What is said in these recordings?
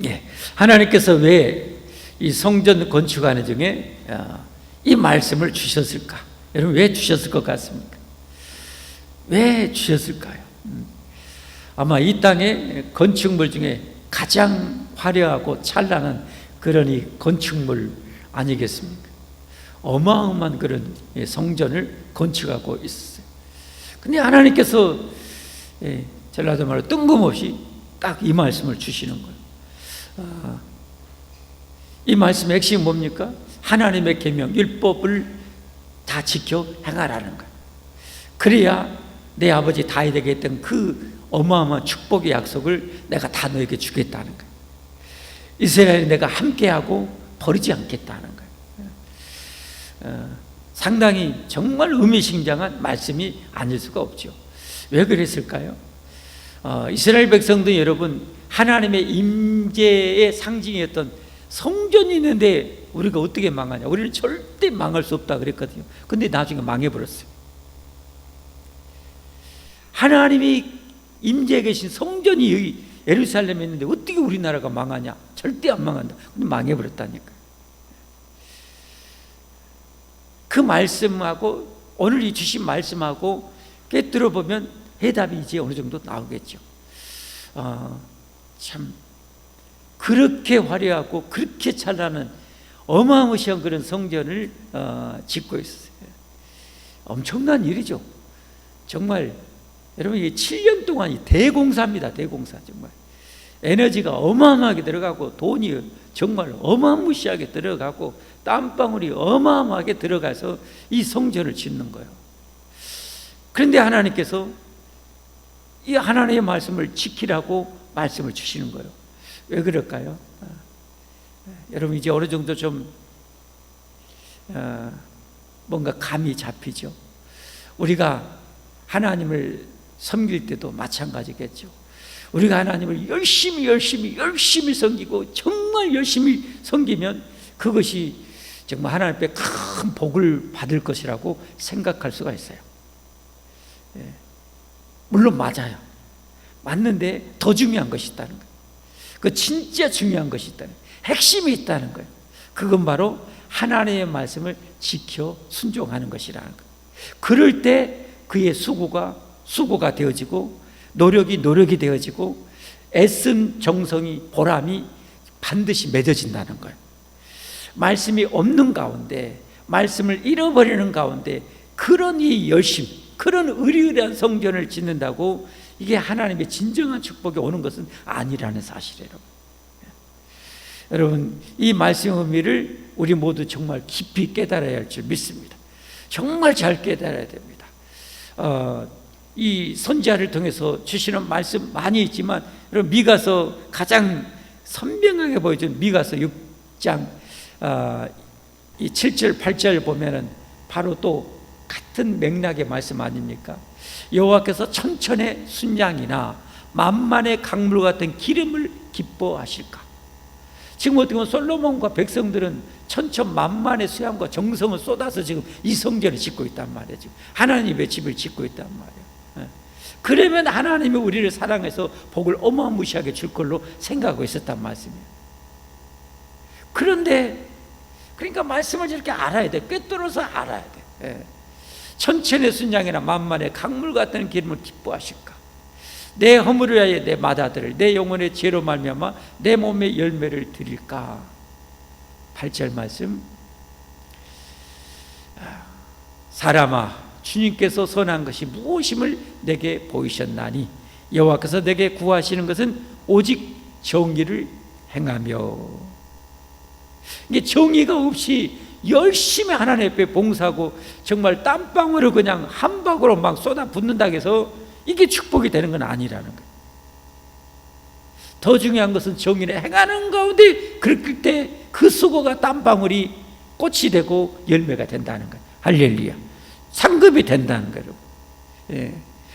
예, 하나님께서 왜 이 성전 건축하는 중에 이 말씀을 주셨을까? 여러분, 왜 주셨을 것 같습니까? 왜 주셨을까요? 아마 이 땅의 건축물 중에 가장 화려하고 찬란한 그런 이 건축물 아니겠습니까? 어마어마한 그런 성전을 건축하고 있었어요. 근데 하나님께서 전라도 말로 뜬금없이 딱 이 말씀을 주시는 거예요. 이 말씀의 핵심이 뭡니까? 하나님의 계명, 율법을 다 지켜 행하라는 거예요. 그래야 내 아버지 다윗에게 했던 그 어마어마한 축복의 약속을 내가 다 너에게 주겠다는 거예요. 이스라엘이 내가 함께하고 버리지 않겠다는 거예요. 상당히 정말 의미심장한 말씀이 아닐 수가 없죠. 왜 그랬을까요? 이스라엘 백성들 여러분, 하나님의 임재의 상징이었던 성전이 있는데 우리가 어떻게 망하냐? 우리는 절대 망할 수 없다 그랬거든요. 근데 나중에 망해버렸어요. 하나님이 임재해 계신 성전이 예루살렘에 있는데 어떻게 우리나라가 망하냐? 절대 안 망한다. 근데 망해버렸다니까. 그 말씀하고 오늘 이 주신 말씀하고 깨뜨려 보면 해답이 이제 어느 정도 나오겠죠. 참 그렇게 화려하고 그렇게 찬란한 어마무시한 그런 성전을 짓고 있어요. 엄청난 일이죠. 정말 여러분, 이게 7년 동안 대공사입니다. 대공사. 정말 에너지가 어마어마하게 들어가고 돈이 정말 어마무시하게 들어가고 땀방울이 어마어마하게 들어가서 이 성전을 짓는 거예요. 그런데 하나님께서 이 하나님의 말씀을 지키라고 말씀을 주시는 거예요. 왜 그럴까요? 여러분, 이제 어느 정도 좀 뭔가 감이 잡히죠. 우리가 하나님을 섬길 때도 마찬가지겠죠. 우리가 하나님을 열심히 섬기고 정말 열심히 섬기면 그것이 정말 하나님 앞에 큰 복을 받을 것이라고 생각할 수가 있어요. 물론 맞아요. 맞는데 더 중요한 것이 있다는 거예요. 그 진짜 중요한 것이 있다는 거예요. 핵심이 있다는 거예요. 그건 바로 하나님의 말씀을 지켜 순종하는 것이라는 거예요. 그럴 때 그의 수고가 되어지고 노력이 되어지고 애쓴 정성이 보람이 반드시 맺어진다는 거예요. 말씀이 없는 가운데, 말씀을 잃어버리는 가운데 그런 이 열심, 그런 의리의리한 성전을 짓는다고 이게 하나님의 진정한 축복이 오는 것은 아니라는 사실이에요. 여러분, 이 말씀의 의미를 우리 모두 정말 깊이 깨달아야 할 줄 믿습니다. 정말 잘 깨달아야 됩니다. 이 선지자를 통해서 주시는 말씀 많이 있지만, 여러분, 미가서 가장 선명하게 보여준 미가서 6장 이 7절 8절 보면은 바로 또 같은 맥락의 말씀 아닙니까? 여호와께서 천천의 순양이나 만만의 강물 같은 기름을 기뻐하실까? 지금 어떻게 보면 솔로몬과 백성들은 천천만만의 수양과 정성을 쏟아서 지금 이 성전을 짓고 있단 말이에요. 지금 하나님의 집을 짓고 있단 말이에요. 그러면 하나님이 우리를 사랑해서 복을 어마무시하게 줄 걸로 생각하고 있었단 말씀이에요. 그런데 그러니까 말씀을 이렇게 알아야 돼. 꿰뚫어서 알아야 돼. 천천의 순양이나 만만의 강물 같은 기름을 기뻐하실까? 내 허물을 위하여 내 맏아들을 내 영혼의 죄로 말미암아 내 몸에 열매를 드릴까? 8절 말씀. 사람아, 주님께서 선한 것이 무엇임을 내게 보이셨나니 여호와께서 내게 구하시는 것은 오직 정의를 행하며. 이게 정의가 없이 열심히 하나님 앞에 봉사하고 정말 땀방울을 그냥 한 방울로 막 쏟아붓는다고 해서 이게 축복이 되는 건 아니라는 거예요. 더 중요한 것은 정의를 행하는 가운데 그럴 때 그 수고가 땀방울이 꽃이 되고 열매가 된다는 거예요. 할렐루야. 상급이 된다는 거예요.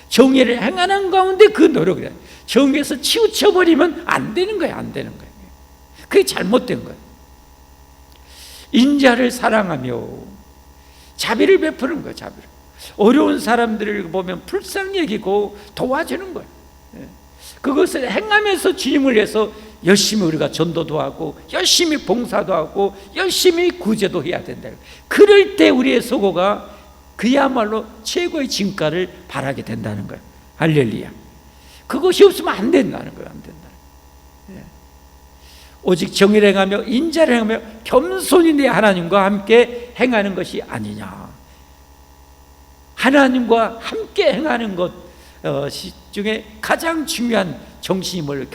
정의를 행하는 가운데 그 노력을, 정의에서 치우쳐버리면 안 되는 거예요. 안 되는 거예요. 그게 잘못된 거예요. 인자를 사랑하며 자비를 베푸는 거예요. 자비를. 어려운 사람들을 보면 불쌍히 여기고 도와주는 거예요. 그것을 행하면서 주님을 위해서 열심히 우리가 전도도 하고 열심히 봉사도 하고 열심히 구제도 해야 된다. 그럴 때 우리의 수고가 그야말로 최고의 진가를 바라게 된다는 거예요. 할렐루야. 그것이 없으면 안 된다는 거예요. 안 된다는 거예요. 오직 정의를 행하며 인자를 행하며 겸손히 내 하나님과 함께 행하는 것이 아니냐. 하나님과 함께 행하는 것 중에 가장 중요한 정신이 뭘?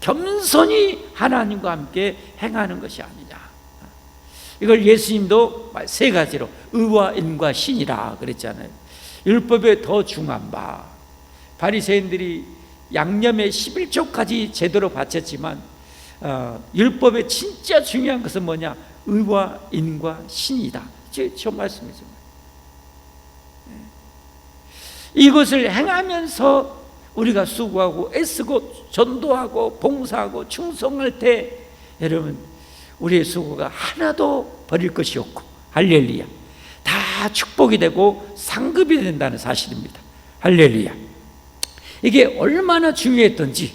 겸손히 하나님과 함께 행하는 것이 아니냐. 이걸 예수님도 세 가지로 의와 인과 신이라 그랬잖아요. 율법에 더 중한 바, 바리새인들이 양념에 11조까지 제대로 바쳤지만 율법에 진짜 중요한 것은 뭐냐? 의와 인과 신이다. 저 말씀이죠. 이것을 행하면서 우리가 수고하고 애쓰고 전도하고 봉사하고 충성할 때 여러분 우리의 수고가 하나도 버릴 것이 없고 할렐루야, 다 축복이 되고 상급이 된다는 사실입니다. 할렐루야. 이게 얼마나 중요했던지,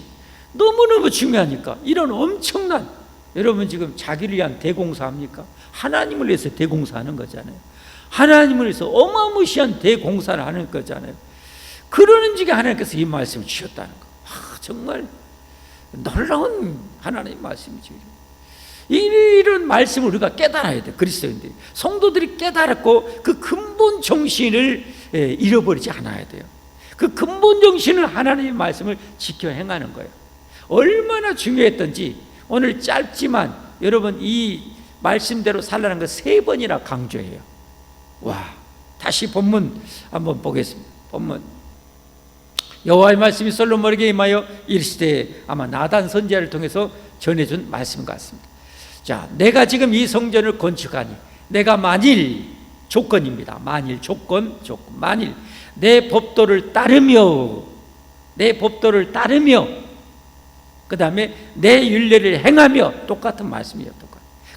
너무너무 중요하니까 이런 엄청난, 여러분 지금 자기를 위한 대공사합니까? 하나님을 위해서 대공사하는 거잖아요. 하나님을 위해서 어마무시한 대공사를 하는 거잖아요. 그러는 중에 하나님께서 이 말씀을 주셨다는 거. 정말 놀라운 하나님의 말씀이죠. 이런 말씀을 우리가 깨달아야 돼. 그리스도인들이, 성도들이 깨달았고 그 근본 정신을 잃어버리지 않아야 돼요. 그 근본 정신을, 하나님의 말씀을 지켜 행하는 거예요. 얼마나 중요했던지 오늘 짧지만 여러분 이 말씀대로 살라는 거 3번이나 강조해요. 와, 다시 본문 한번 보겠습니다. 본문. 여호와의 말씀이 솔로몬에게 임하여 이르시되, 아마 나단 선지자를 통해서 전해준 말씀 같습니다. 자, 내가 지금 이 성전을 건축하니 내가 만일, 조건입니다. 만일, 조건, 만일 내 법도를 따르며 그 다음에 내 율례를 행하며, 똑같은 말씀이에요.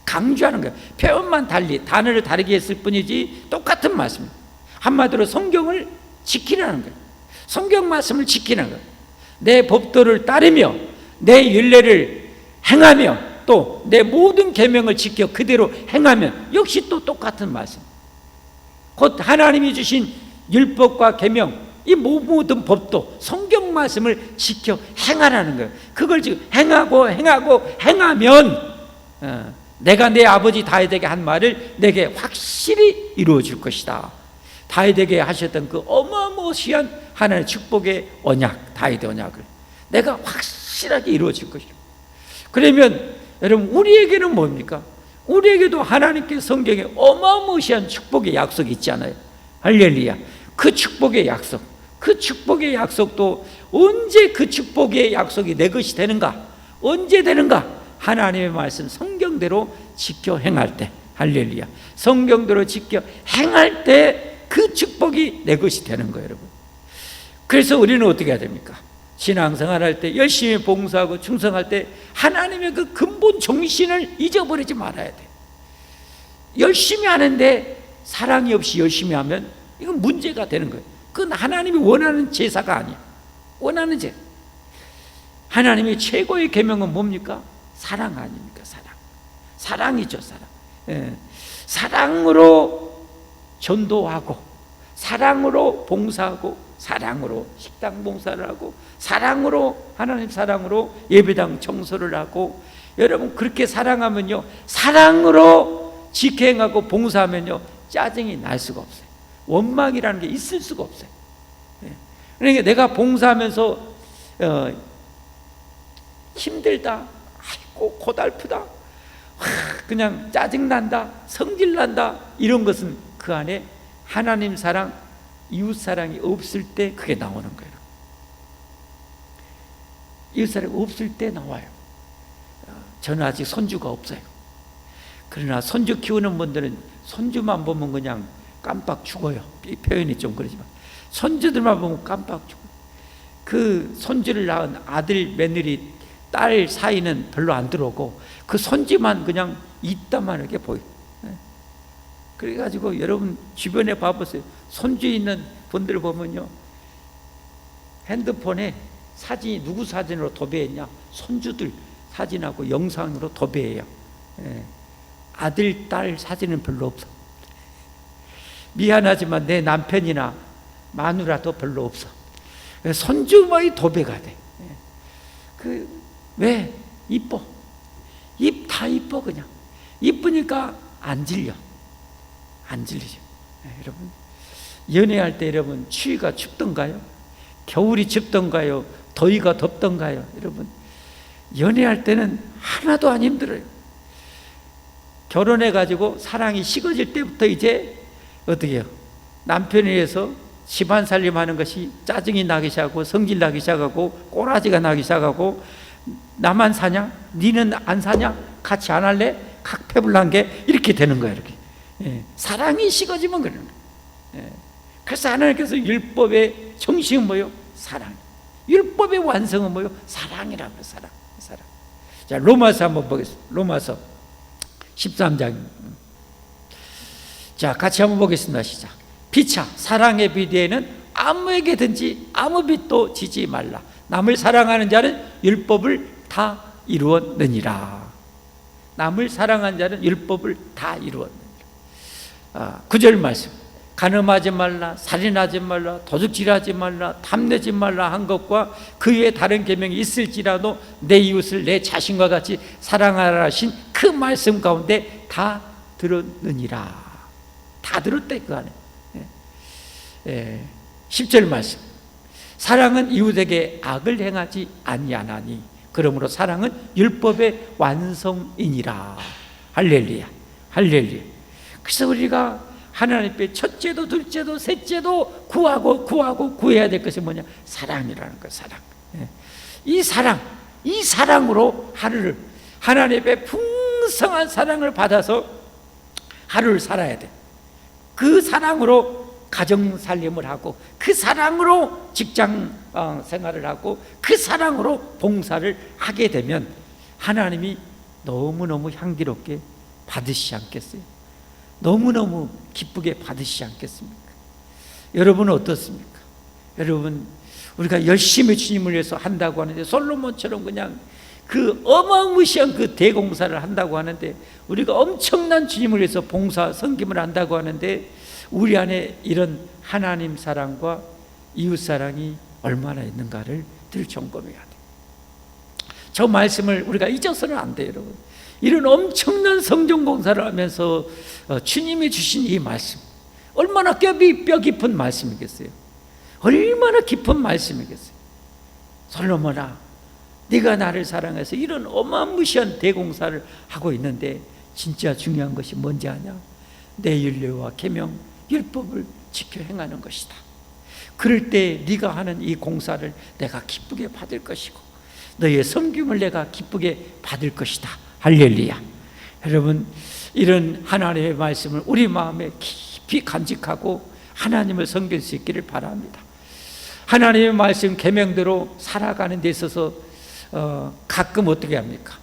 강조하는 거예요. 표현만 달리, 단어를 다르게 했을 뿐이지 똑같은 말씀입니다. 한마디로 성경을 지키라는 거예요. 성경 말씀을 지키는 거예요. 내 법도를 따르며 내 율례를 행하며 또 내 모든 계명을 지켜 그대로 행하면, 역시 또 똑같은 말씀. 곧 하나님이 주신 율법과 계명, 이 모든 법도 성경 말씀을 지켜 행하라는 거예요. 그걸 지금 행하면 내가 내 아버지 다윗에게 한 말을 내게 확실히 이루어 줄 것이다. 다윗에게 하셨던 그 어마무시한 하나님의 축복의 언약, 다윗의 언약을 내가 확실하게 이루어 줄 것이다. 그러면 여러분 우리에게는 뭡니까? 우리에게도 하나님께 성경에 어마무시한 축복의 약속이 있잖아요. 할렐루야. 그 축복의 약속도 언제 그 축복의 약속이 내 것이 되는가? 언제 되는가? 하나님의 말씀 성경대로 지켜 행할 때. 할렐루야. 성경대로 지켜 행할 때 그 축복이 내 것이 되는 거예요, 여러분. 그래서 우리는 어떻게 해야 됩니까? 신앙생활 할 때, 열심히 봉사하고 충성할 때 하나님의 그 근본 정신을 잊어버리지 말아야 돼. 열심히 하는데 사랑이 없이 열심히 하면 이건 문제가 되는 거예요. 그건 하나님이 원하는 제사가 아니야. 원하는 제사. 하나님의 최고의 계명은 뭡니까? 사랑 아닙니까? 사랑이죠, 사랑. 사랑으로 전도하고, 사랑으로 봉사하고, 사랑으로 식당 봉사를 하고, 사랑으로, 하나님 사랑으로 예배당 청소를 하고, 여러분 그렇게 사랑하면요, 사랑으로 직행하고 봉사하면요, 짜증이 날 수가 없어요. 원망이라는 게 있을 수가 없어요. 그러니까 내가 봉사하면서 힘들다, 아이고 고달프다, 그냥 짜증난다, 성질난다, 이런 것은 그 안에 하나님 사랑, 이웃 사랑이 없을 때 그게 나오는 거예요. 이웃 사랑이 없을 때 나와요. 저는 아직 손주가 없어요. 그러나 손주 키우는 분들은 손주만 보면 그냥 깜빡 죽어요. 이 표현이 좀 그러지만 손주들만 보면 깜빡 죽어요. 그 손주를 낳은 아들, 며느리, 딸 사이는 별로 안 들어오고 그 손주만 그냥 이따만하게 보여요. 그래가지고 여러분 주변에 봐보세요. 손주 있는 분들 보면요, 핸드폰에 사진이 누구 사진으로 도배했냐? 손주들 사진하고 영상으로 도배해요. 아들, 딸 사진은 별로 없어. 미안하지만 내 남편이나 마누라도 별로 없어. 손주만이 도배가 돼. 왜? 이뻐. 입 다 이뻐. 그냥 이쁘니까 안 질려. 안 질리죠. 여러분, 연애할 때 여러분 추위가 춥던가요? 겨울이 춥던가요? 더위가 덥던가요? 여러분, 연애할 때는 하나도 안 힘들어요. 결혼해가지고 사랑이 식어질 때부터 이제 어떻게 해요? 남편에 의해서 집안 살림하는 것이 짜증이 나기 시작하고 성질 나기 시작하고 꼬라지가 나기 시작하고, 나만 사냐? 니는 안 사냐? 같이 안 할래? 각패불난 게 이렇게 되는 거예요. 이렇게. 사랑이 식어지면 그러는 거예요. 그래서 하나님께서 율법의 정신은 뭐예요? 사랑. 율법의 완성은 뭐예요? 사랑이라고 해요. 사랑. 자, 로마서 한번 보겠습니다. 로마서 13장. 자, 같이 한번 보겠습니다. 시작. 피차 사랑의 비대에는 아무에게든지 아무 빚도 지지 말라. 남을 사랑하는 자는 율법을 다 이루었느니라. 남을 사랑하는 자는 율법을 다 이루었느니라. 9절 말씀. 간음하지 말라, 살인하지 말라, 도둑질하지 말라, 탐내지 말라 한 것과 그 외에 다른 계명이 있을지라도 내 이웃을 내 자신과 같이 사랑하라 하신 그 말씀 가운데 다 들었느니라. 다 들었대 그 안에. 10절 말씀. 사랑은 이웃에게 악을 행하지 아니하나니 그러므로 사랑은 율법의 완성이니라. 할렐루야. 할렐루야. 그래서 우리가 하나님 앞에 첫째도 둘째도 셋째도 구해야 될 것이 뭐냐? 사랑이라는 거예요. 사랑. 이 사랑으로 하루를, 하나님 앞에 풍성한 사랑을 받아서 하루를 살아야 돼. 그 사랑으로 가정 살림을 하고, 그 사랑으로 직장 생활을 하고, 그 사랑으로 봉사를 하게 되면 하나님이 너무너무 향기롭게 받으시지 않겠어요? 너무너무 기쁘게 받으시지 않겠습니까? 여러분은 어떻습니까? 여러분, 우리가 열심히 주님을 위해서 한다고 하는데, 솔로몬처럼 그냥 그 어마무시한 그 대공사를 한다고 하는데, 우리가 엄청난 주님을 위해서 봉사, 섬김을 한다고 하는데, 우리 안에 이런 하나님 사랑과 이웃 사랑이 얼마나 있는가를 늘 점검해야 돼요. 저 말씀을 우리가 잊어서는 안 돼요, 여러분. 이런 엄청난 성전 공사를 하면서 주님이 주신 이 말씀, 얼마나 뼈 깊은 말씀이겠어요? 얼마나 깊은 말씀이겠어요? 솔로몬아, 네가 나를 사랑해서 이런 어마무시한 대공사를 하고 있는데 진짜 중요한 것이 뭔지 아냐? 내 율례와 계명, 율법을 지켜 행하는 것이다. 그럴 때 네가 하는 이 공사를 내가 기쁘게 받을 것이고, 너의 섬김을 내가 기쁘게 받을 것이다. 할렐루야. 여러분, 이런 하나님의 말씀을 우리 마음에 깊이 간직하고 하나님을 섬길 수 있기를 바랍니다. 하나님의 말씀 계명대로 살아가는 데 있어서 가끔 어떻게 합니까?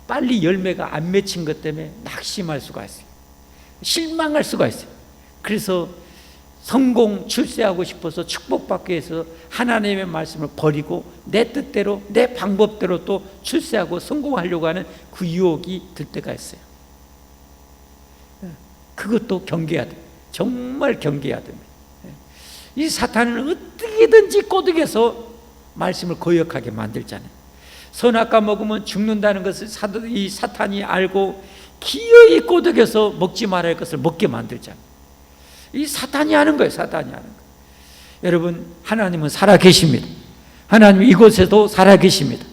빨리 열매가 안 맺힌 것 때문에 낙심할 수가 있어요. 실망할 수가 있어요. 그래서 성공, 출세하고 싶어서 축복받기 위해서 하나님의 말씀을 버리고 내 뜻대로, 내 방법대로 또 출세하고 성공하려고 하는 그 유혹이 들 때가 있어요. 그것도 경계해야 돼. 정말 경계해야 됩니다. 이 사탄은 어떻게든지 꼬드겨서 말씀을 거역하게 만들잖아요. 선악과 먹으면 죽는다는 것을 이 사탄이 알고 기어이 꼬드겨서 먹지 말아야 할 것을 먹게 만들잖아요. 이 사탄이 하는 거예요. 사탄이 하는 거예요. 여러분, 하나님은 살아계십니다. 하나님은 이곳에도 살아계십니다.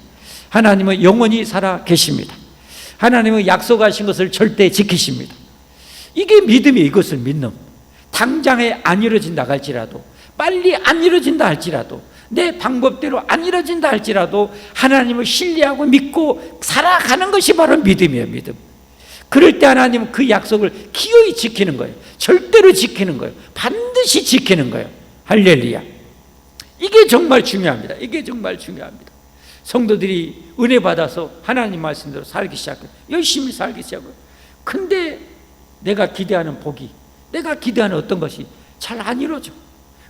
하나님은 영원히 살아계십니다. 하나님은 약속하신 것을 절대 지키십니다. 이게 믿음이, 이것을 믿는. 당장에 안 이루어진다 할지라도, 빨리 안 이루어진다 할지라도, 내 방법대로 안 이루어진다 할지라도 하나님을 신뢰하고 믿고 살아가는 것이 바로 믿음이에요. 믿음. 그럴 때 하나님은 그 약속을 기어이 지키는 거예요. 절대로 지키는 거예요. 반드시 지키는 거예요. 할렐루야. 이게 정말 중요합니다. 이게 정말 중요합니다. 성도들이 은혜 받아서 하나님 말씀대로 살기 시작해요. 열심히 살기 시작해요. 근데 내가 기대하는 복이, 내가 기대하는 어떤 것이 잘 안 이루어져.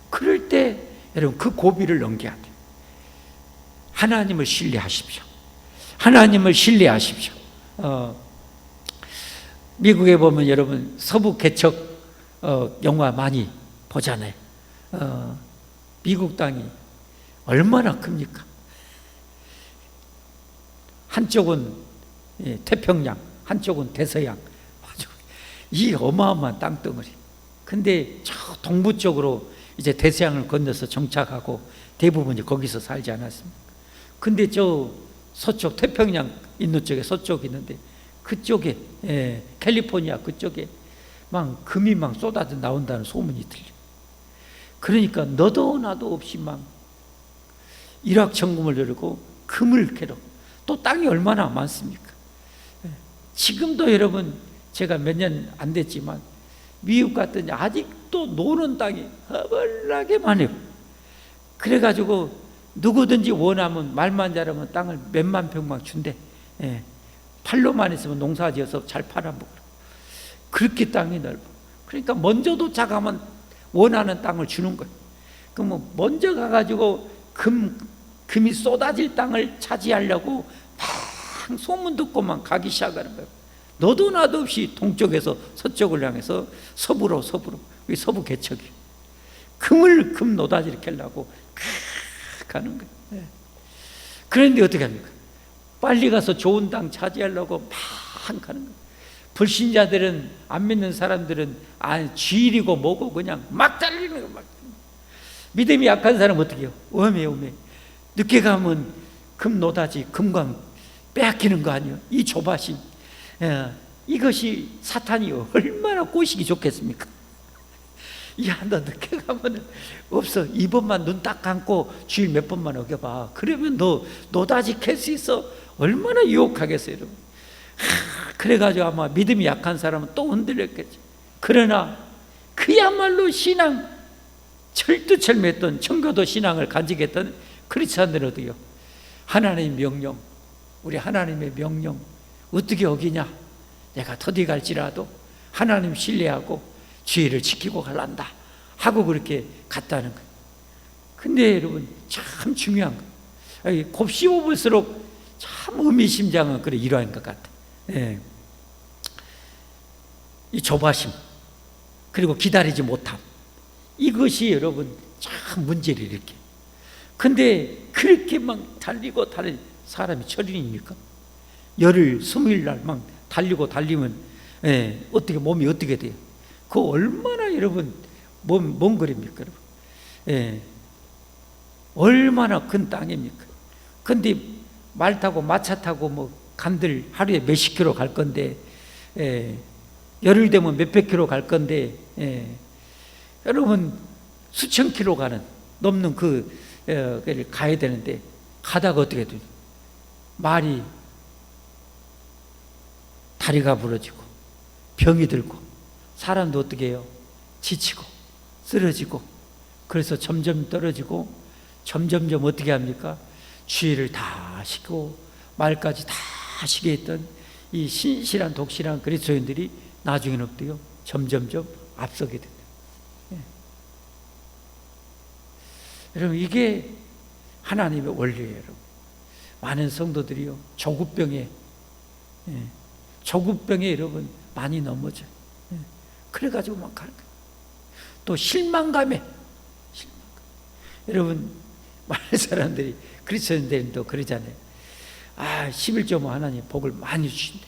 그럴 때 여러분 그 고비를 넘겨야 돼요. 하나님을 신뢰하십시오. 하나님을 신뢰하십시오. 미국에 보면 여러분 서부 개척 영화 많이 보잖아요. 미국 땅이 얼마나 큽니까? 한쪽은 태평양, 한쪽은 대서양, 이 어마어마한 땅덩어리. 근데 저 동부 쪽으로 이제 대서양을 건너서 정착하고 대부분이 거기서 살지 않았습니까? 근데 저 서쪽 태평양 있는 쪽에 서쪽 있는데 그쪽에 캘리포니아 그쪽에 막 금이 막 쏟아져 나온다는 소문이 들려. 그러니까 너도 나도 없이 막 일확천금을 누리고 금을 캐러 또 땅이 얼마나 많습니까? 지금도 여러분 제가 몇 년 안 됐지만 미국 갔더니 아직도 노는 땅이 허벌나게 많아요. 그래가지고 누구든지 원하면 말만 잘하면 땅을 몇만 평만 준대. 팔로만 있으면 농사지어서 잘 팔아먹으라. 그렇게 땅이 넓어. 그러니까 먼저 도착하면 원하는 땅을 주는 거예요. 그럼 먼저 가가지고 금이 쏟아질 땅을 차지하려고 막 소문 듣고만 가기 시작하는 거예요. 너도 나도 없이 동쪽에서 서쪽을 향해서 서부로 그게 서부 개척이 금 노다지를 캐려고 가는 거예요. 그런데 어떻게 합니까? 빨리 가서 좋은 땅 차지하려고 막 가는 거예요. 불신자들은, 안 믿는 사람들은 쥐리고 뭐고 그냥 막 달리는 거예요. 막. 믿음이 약한 사람은 어떻게 해요? 어메 늦게 가면 금 노다지 금광 빼앗기는 거 아니에요? 이 조바심, 이것이 사탄이 얼마나 꼬시기 좋겠습니까? 야, 너 늦게 가면 없어. 이번만 눈 딱 감고 주일 몇 번만 어겨봐. 그러면 너 노다지 캘 수 있어. 얼마나 유혹하겠어요, 여러분. 그래가지고 아마 믿음이 약한 사람은 또 흔들렸겠죠. 그러나 그야말로 신앙 철두철미했던 청교도 신앙을 간직했던 크리스찬들은 어떻게요? 하나님의 명령, 우리 하나님의 명령 어떻게 어기냐? 내가 더디 갈지라도 하나님 신뢰하고 주의를 지키고 갈란다 하고 그렇게 갔다는 거예요. 근데 여러분 참 중요한 거예요. 곱씹어 볼수록 참 의미심장한 그런 일화인 것 같아요. 이 조바심 그리고 기다리지 못함, 이것이 여러분 참 문제를 일으켜요. 근데 그렇게 막 달리고 사람이 철인입니까? 열흘 20일 막 달리면 어떻게 몸이 어떻게 돼요? 그 얼마나 여러분 먼 거리입니까, 여러분? 얼마나 큰 땅입니까? 근데 말 타고 마차 타고 뭐 간들 하루에 몇십 킬로 갈 건데, 열흘 되면 몇백 킬로 갈 건데, 여러분 수천 킬로 넘는 그를 가야 되는데 가다가 어떻게 돼요? 말이 다리가 부러지고 병이 들고 사람도 어떻게 해요? 지치고 쓰러지고, 그래서 점점 떨어지고 점점점 어떻게 합니까? 주의를 다 시키고 말까지 다 시게 했던 이 신실한 독실한 그리스도인들이 나중에는 어때요? 점점점 앞서게 된다. 여러분 이게 하나님의 원리예요. 여러분 많은 성도들이요 조급병에 여러분 많이 넘어져. 그래가지고 막 가는 거예요. 또 실망감에 여러분 많은 사람들이 그리스도인들도 그러잖아요. 11조 하나님 복을 많이 주신대.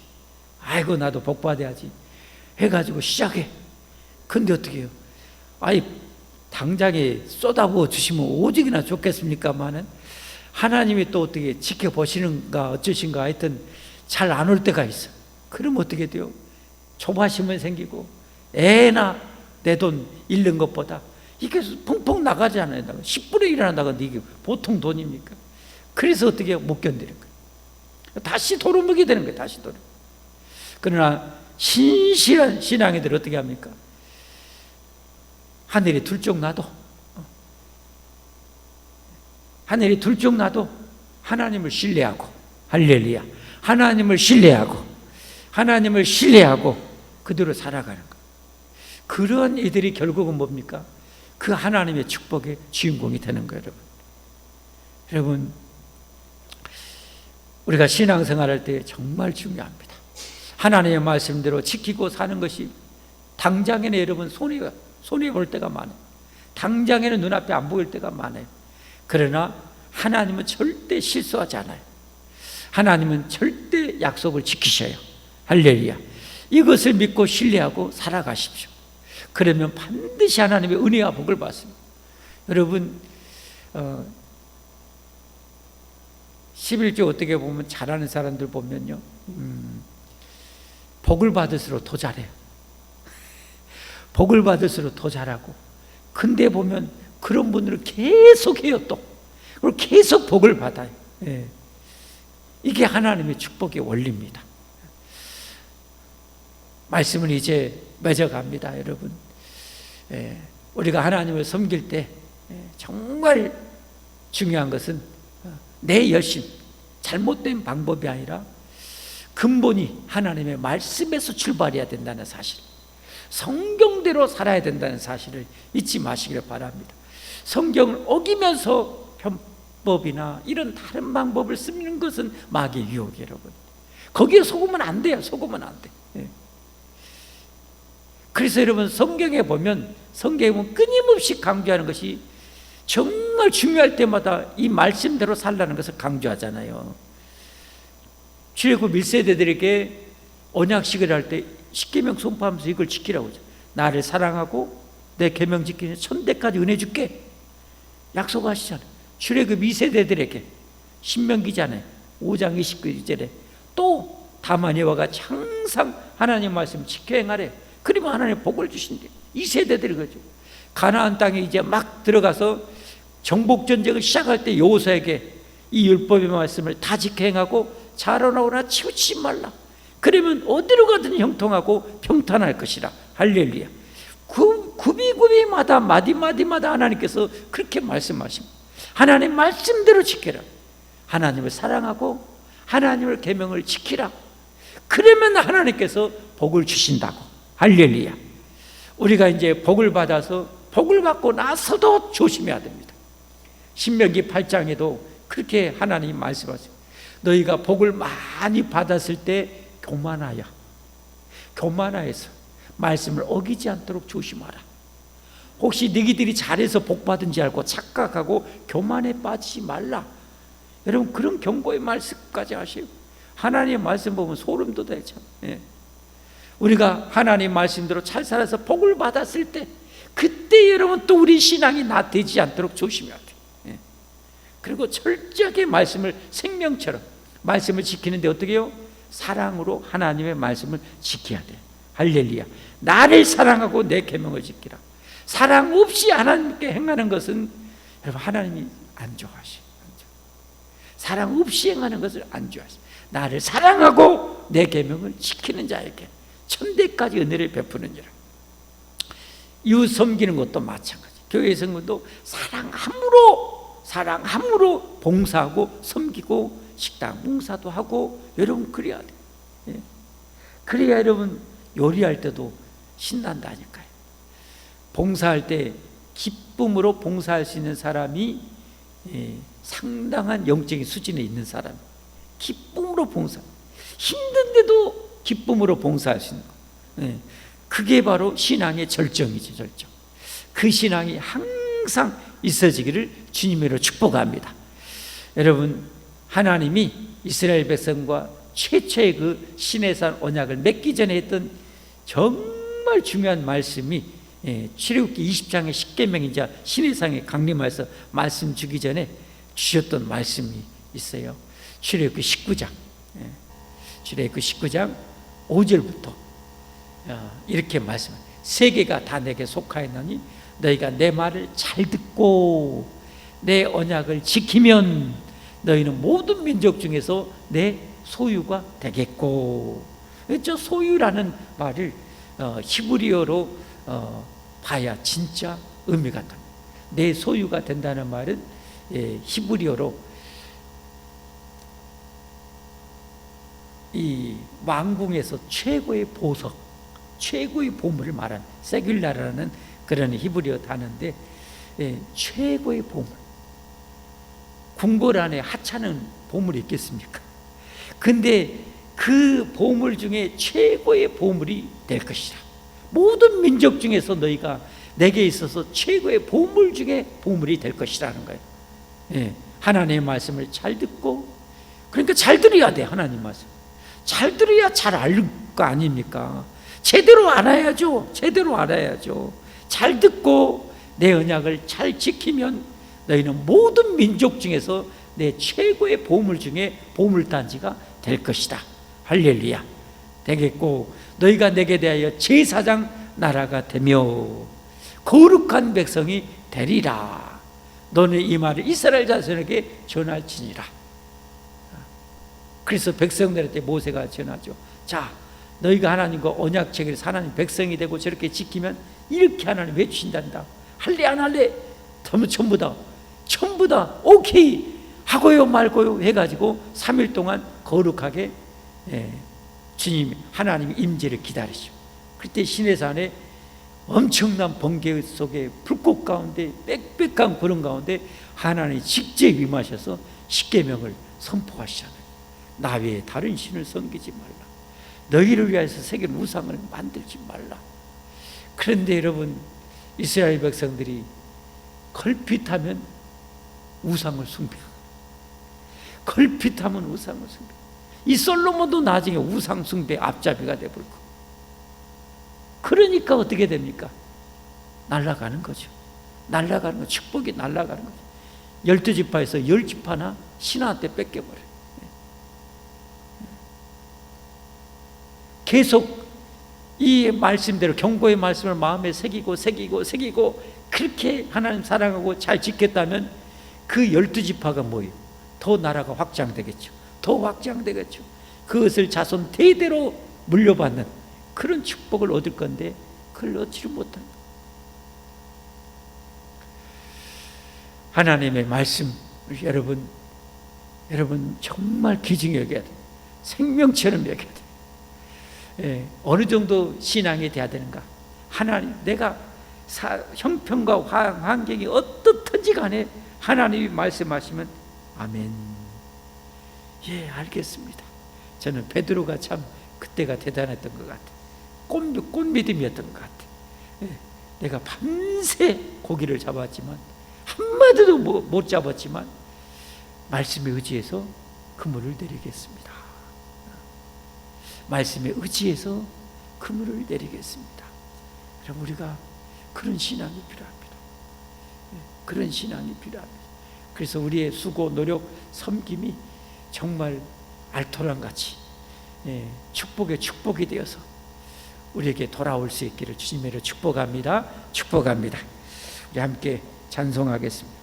아이고 나도 복 받아야지 해가지고 시작해. 근데 어떻게 해요? 당장에 쏟아부어 주시면 오직이나 좋겠습니까마는 하나님이 또 어떻게 지켜보시는가 어쩌신가 하여튼 잘 안 올 때가 있어. 그럼 어떻게 돼요? 조바심은 생기고 애나 내 돈 잃는 것보다 이게 펑펑 나가지 않아요. 10분의 1이 나가는데 이게 보통 돈입니까? 그래서 어떻게 못 견디는 거예요. 다시 도루묵이 되는 거예요. 다시 도루. 그러나 신실한 신앙이들 어떻게 합니까? 하늘이 둘쭉 나도 하나님을 신뢰하고, 할렐루야, 하나님을 신뢰하고 그대로 살아가는 것. 그런 이들이 결국은 뭡니까? 그 하나님의 축복의 주인공이 되는 거예요. 여러분 우리가 신앙생활할 때 정말 중요합니다. 하나님의 말씀대로 지키고 사는 것이 당장에는 여러분 손해볼 때가 많아요. 당장에는 눈앞에 안 보일 때가 많아요. 그러나 하나님은 절대 실수하지 않아요. 하나님은 절대 약속을 지키셔요. 할렐루야. 이것을 믿고 신뢰하고 살아가십시오. 그러면 반드시 하나님의 은혜와 복을 받습니다. 여러분 11조 어떻게 보면 잘하는 사람들 보면요, 복을 받을수록 더 잘해요. 복을 받을수록 더 잘하고, 근데 보면 그런 분들은 계속 해요. 또 그리고 계속 복을 받아요. 예. 이게 하나님의 축복의 원리입니다. 말씀은 이제 맺어갑니다. 여러분, 우리가 하나님을 섬길 때 정말 중요한 것은 내 열심, 잘못된 방법이 아니라 근본이 하나님의 말씀에서 출발해야 된다는 사실, 성경대로 살아야 된다는 사실을 잊지 마시기를 바랍니다. 성경을 어기면서 편법이나 이런 다른 방법을 쓰는 것은 마귀의 유혹이에요. 여러분, 거기에 속으면 안 돼요. 속으면 안 돼. 그래서 여러분, 성경에 보면 끊임없이 강조하는 것이 정말 중요할 때마다 이 말씀대로 살라는 것을 강조하잖아요. 출애굽 1세대들에게 언약식을 할 때 십계명 선포하면서 이걸 지키라고 하죠. 나를 사랑하고 내 계명 지키는 1000대까지 은혜 줄게 약속하시잖아요. 출애굽 2세대들에게 신명기잖아요. 5장 29절에 또 다만이와 같이 항상 하나님 말씀 지켜 행하래. 그러면 하나님 복을 주신대. 2세대들이 그러죠. 가나안 땅에 이제 막 들어가서 정복 전쟁을 시작할 때 여호수아에게 이 율법의 말씀을 다 지켜 행하고 자라나오나 치우치지 말라. 그러면 어디로 가든 형통하고 평탄할 것이라. 할렐루야. 구비구비마다 마디마디마다 하나님께서 그렇게 말씀하십니다. 하나님 말씀대로 지켜라. 하나님을 사랑하고 하나님의 계명을 지키라. 그러면 하나님께서 복을 주신다고. 할렐루야. 우리가 이제 복을 받아서 복을 받고 나서도 조심해야 됩니다. 신명기 8장에도 그렇게 하나님이 말씀하세요. 너희가 복을 많이 받았을 때 교만하여서 말씀을 어기지 않도록 조심하라. 혹시 너희들이 잘해서 복 받은 줄 알고 착각하고 교만에 빠지지 말라. 여러분, 그런 경고의 말씀까지 하시고, 하나님의 말씀 보면 소름 돋아요. 참. 우리가 하나님의 말씀대로 잘 살아서 복을 받았을 때, 그때 여러분 또 우리 신앙이 나태해지지 않도록 조심해야 돼요. 그리고 철저하게 말씀을 생명처럼 말씀을 지키는데 어떻게 해요? 사랑으로 하나님의 말씀을 지켜야 돼요. 할렐루야. 나를 사랑하고 내 계명을 지키라. 사랑 없이 하나님께 행하는 것은 여러분 하나님이 안 좋아하셔요. 사랑 없이 행하는 것을 안 좋아하셔요. 나를 사랑하고 내 계명을 지키는 자에게 1000대까지 은혜를 베푸는지라. 이웃 섬기는 것도 마찬가지. 교회 성도도 사랑함으로 봉사하고 섬기고 식당 봉사도 하고, 여러분 그래야 돼요. 그래야 여러분 요리할 때도 신난다니까요. 봉사할 때 기쁨으로 봉사할 수 있는 사람이 상당한 영적인 수준에 있는 사람. 기쁨으로 봉사, 힘든데도 기쁨으로 봉사할 수 있는 거. 그게 바로 신앙의 절정이죠. 절정. 그 신앙이 항상 있어지기를 주님으로 축복합니다. 여러분, 하나님이 이스라엘 백성과 최초의 그 시내산 언약을 맺기 전에 했던 정말 중요한 말씀이 출애굽기 20장의 십계명이자 시내산에 강림하여서 말씀 주기 전에 주셨던 말씀이 있어요. 출애굽기 19장, 출애굽기 19장 5절부터 이렇게 말씀해요. 세계가 다 내게 속하였나니 너희가 내 말을 잘 듣고 내 언약을 지키면 너희는 모든 민족 중에서 내 소유가 되겠고. 저 소유라는 말을 히브리어로 봐야 진짜 의미가 됩니다. 내 소유가 된다는 말은 히브리어로 이 왕궁에서 최고의 보석, 최고의 보물을 말하는 세귤라라는 그런 히브리어 단어인데, 최고의 보물. 궁궐 안에 하찮은 보물이 있겠습니까? 근데 그 보물 중에 최고의 보물이 될 것이라. 모든 민족 중에서 너희가 내게 있어서 최고의 보물 중에 보물이 될 것이라는 거예요. 예, 하나님의 말씀을 잘 듣고, 그러니까 잘 들어야 돼. 하나님 말씀 잘 들어야 잘 알 거 아닙니까? 제대로 알아야죠. 제대로 알아야죠. 잘 듣고 내 언약을 잘 지키면 너희는 모든 민족 중에서 내 최고의 보물 중에 보물단지가 될 것이다. 할렐루야. 되겠고, 너희가 내게 대하여 제사장 나라가 되며 거룩한 백성이 되리라. 너는 이 말을 이스라엘 자손에게 전할지니라. 그래서 백성들한테 모세가 전하죠. 자, 너희가 하나님과 언약 체결해서 하나님 백성이 되고 저렇게 지키면 이렇게 하나님 외친단다. 할래 안 할래? 전부 다 오케이 하고요 말고요 해가지고 3일 동안 거룩하게 주님 하나님의 임재를 기다리시오. 그때 시내산에 엄청난 번개 속에 불꽃 가운데 빽빽한 구름 가운데 하나님이 직접 임하셔서 십계명을 선포하시잖아요. 나 외에 다른 신을 섬기지 말라. 너희를 위해서 새긴 우상을 만들지 말라. 그런데 여러분, 이스라엘 백성들이 걸핏하면 우상을 숭배, 걸핏하면 우상을 숭배. 이 솔로몬도 나중에 우상 숭배 앞잡이가 되버리고, 그러니까 어떻게 됩니까? 날아가는 거죠. 날아가는 거, 축복이 날아가는 거죠. 12지파에서 10지파나 신하한테 뺏겨버려요. 계속 이 말씀대로 경고의 말씀을 마음에 새기고 그렇게 하나님 사랑하고 잘 지켰다면 그 12지파가 뭐예요? 더 나라가 확장되겠죠. 더 확장되겠죠. 그것을 자손 대대로 물려받는 그런 축복을 얻을 건데 그걸 얻지를 못한다. 하나님의 말씀, 여러분 정말 귀중히 여겨야 돼요. 생명처럼 여겨야 돼요. 예, 어느 정도 신앙이 돼야 되는가? 하나님, 내가 형편과 환경이 어떻든지 간에 하나님이 말씀하시면 아멘. 예, 알겠습니다. 저는 베드로가 참 그때가 대단했던 것 같아요. 꽃미듬이었던 것 같아요. 예, 내가 밤새 고기를 잡았지만 한마디도 못 잡았지만 말씀에 의지해서 그물을 내리겠습니다. 말씀에 의지해서 그물을 내리겠습니다. 여러분, 우리가 그런 신앙이 필요합니다. 그런 신앙이 필요합니다. 그래서 우리의 수고, 노력, 섬김이 정말 알토란같이 축복의 축복이 되어서 우리에게 돌아올 수 있기를 주님으로 축복합니다. 축복합니다. 우리 함께 찬송하겠습니다.